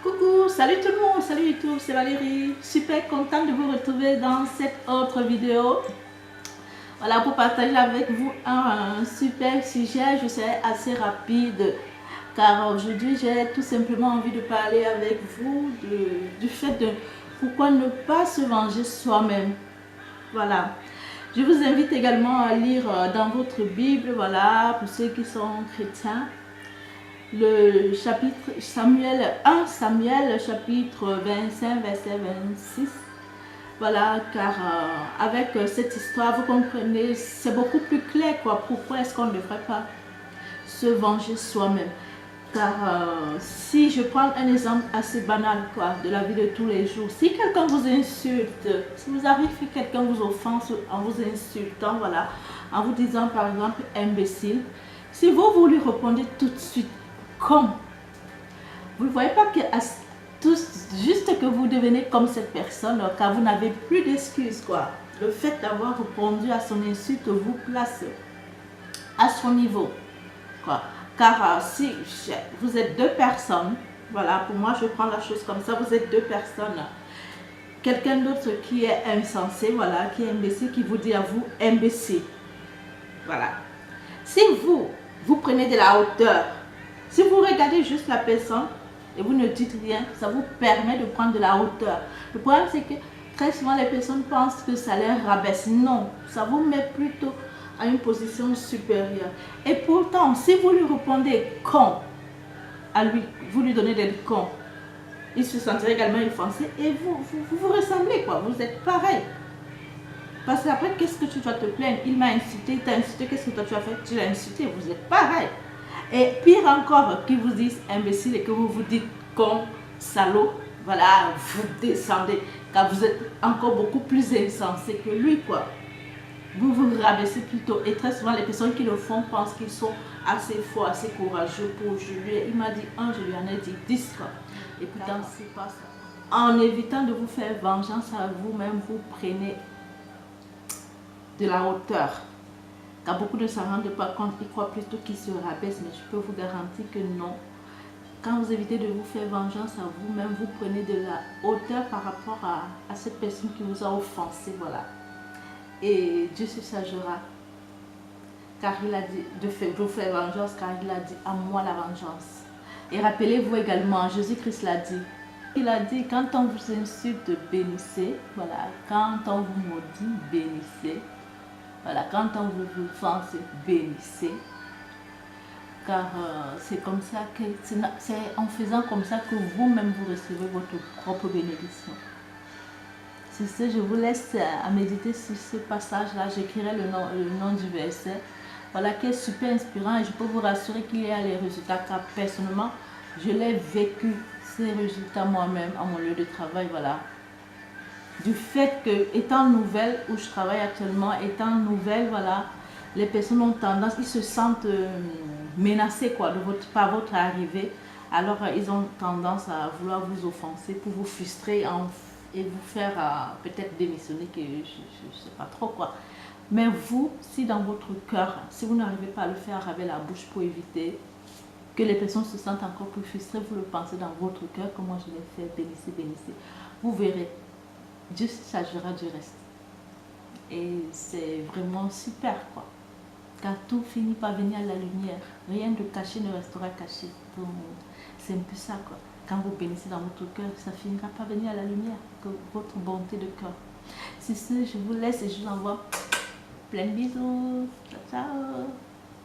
Coucou, salut tout le monde, salut YouTube, c'est Valérie. Super contente de vous retrouver dans cette autre vidéo. Voilà, pour partager avec vous un super sujet. Je serai assez rapide car aujourd'hui j'ai tout simplement envie de parler avec vous du fait de pourquoi ne pas se venger soi-même. Voilà. Je vous invite également à lire dans votre Bible, voilà, pour ceux qui sont chrétiens, le chapitre Samuel 1 Samuel chapitre 25 verset 26. Voilà, car avec cette histoire vous comprenez, c'est beaucoup plus clair quoi. Pourquoi est-ce qu'on ne devrait pas se venger soi-même? Car si je prends un exemple assez banal quoi, de la vie de tous les jours, si quelqu'un vous insulte, si vous arrivez que quelqu'un vous offense en vous insultant, voilà, en vous disant par exemple imbécile, si vous lui répondez tout de suite comme, vous ne voyez pas que juste que vous devenez comme cette personne car vous n'avez plus d'excuses quoi. Le fait d'avoir répondu à son insulte vous place à son niveau quoi. Car si vous êtes deux personnes, voilà, pour moi je prends la chose comme ça, vous êtes deux personnes, quelqu'un d'autre qui est insensé, voilà, qui est imbécile, qui vous dit à vous imbécile, voilà. Si vous prenez de la hauteur, si vous regardez juste la personne et vous ne dites rien, ça vous permet de prendre de la hauteur. Le problème c'est que très souvent les personnes pensent que ça les rabaisse. Non, ça vous met plutôt à une position supérieure. Et pourtant, si vous lui répondez con à lui, vous lui donnez des cons, il se sentirait également offensé et vous ressemblez quoi, vous êtes pareil. Parce qu'après, qu'est-ce que tu dois te plaindre? Il m'a insulté, il t'a insulté, qu'est-ce que toi tu as fait? Tu l'as insulté, vous êtes pareil. Et pire encore, qu'ils vous disent imbécile et que vous vous dites con, salaud, voilà, vous descendez, car vous êtes encore beaucoup plus insensé que lui quoi. Vous vous rabaissez plutôt. Et très souvent, les personnes qui le font pensent qu'ils sont assez forts, assez courageux pour jurer. Il m'a dit 1, je lui en ai dit 10 quoi. Et pourtant, c'est pas ça. En évitant de vous faire vengeance à vous-même, vous prenez de la hauteur. Car beaucoup ne s'en rendent pas compte, ils croient plutôt qu'ils se rabaissent, mais je peux vous garantir que non. Quand vous évitez de vous faire vengeance à vous-même, vous prenez de la hauteur par rapport à cette personne qui vous a offensé, voilà. Et Dieu se chargera, car il a dit de vous faire vengeance, car il a dit à moi la vengeance. Et rappelez-vous également, Jésus-Christ l'a dit. Il a dit, quand on vous insulte, bénissez. Voilà, quand on vous maudit, bénissez. Voilà, quand on vous offense, bénissez. Car c'est comme ça que, c'est en faisant comme ça que vous-même vous recevez votre propre bénédiction. Sur ce, je vous laisse à méditer sur ce passage-là. J'écrirai le nom du verset. Voilà, qui est super inspirant et je peux vous rassurer qu'il y a les résultats car personnellement, je l'ai vécu, ces résultats moi-même à mon lieu de travail, voilà. Du fait que, étant nouvelle, où je travaille actuellement, étant nouvelle, voilà, les personnes ont tendance, ils se sentent menacés quoi, par votre arrivée. Alors, ils ont tendance à vouloir vous offenser pour vous frustrer et vous faire peut-être démissionner, que je ne sais pas trop quoi. Mais vous, si dans votre cœur, si vous n'arrivez pas à le faire avec la bouche pour éviter que les personnes se sentent encore plus frustrées, vous le pensez dans votre cœur, comme moi je l'ai fait, bénissez, bénissez. Vous verrez, Dieu se chargera du reste. Et c'est vraiment super quoi. Car tout finit par venir à la lumière. Rien de caché ne restera caché. C'est un peu ça quoi. Quand vous bénissez dans votre cœur, ça finira par venir à la lumière, que votre bonté de cœur. C'est ce, je vous laisse et je vous envoie plein de bisous. Ciao, ciao.